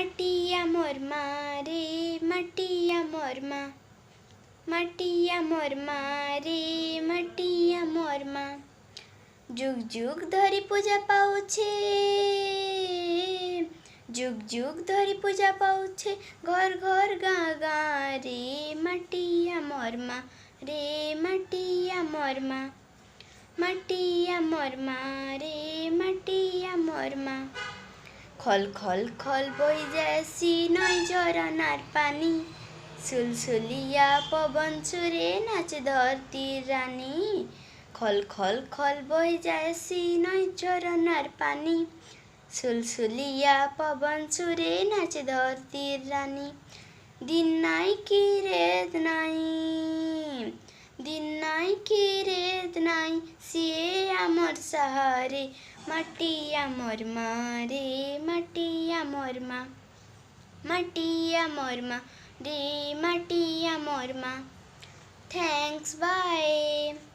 माटिया मोर माँ रे माटिया मोर माँ, माटिया मोर माँ रे माटिया मोर माँ। जुग जुग धरी पूजा पाउछे, जुग जुग धरी पूजा पाउछे, घर घर गाँ गाँ रे माटिया मोर माँ रे माटिया मोर माँ, माटिया मोर माँ रे माटिया मोर माँ। खल खल खल बही जाएसी नै झरनार पानी, सुलसुलिया पवन छुरे नाचे धरती रानी। खल खल खल बही जाएसी नै झरनार पानी, सुलसुलिया पवन छुरे नाचे धरती रानी। दिन नाई की रेत नाई, दिन नाई की रेत नाई, सिए आमर सहारे माटिया मोर माँ रे माटिया मोर माँ, माटिया मोर माँ रे माटिया मोर माँ। Thanks, bye.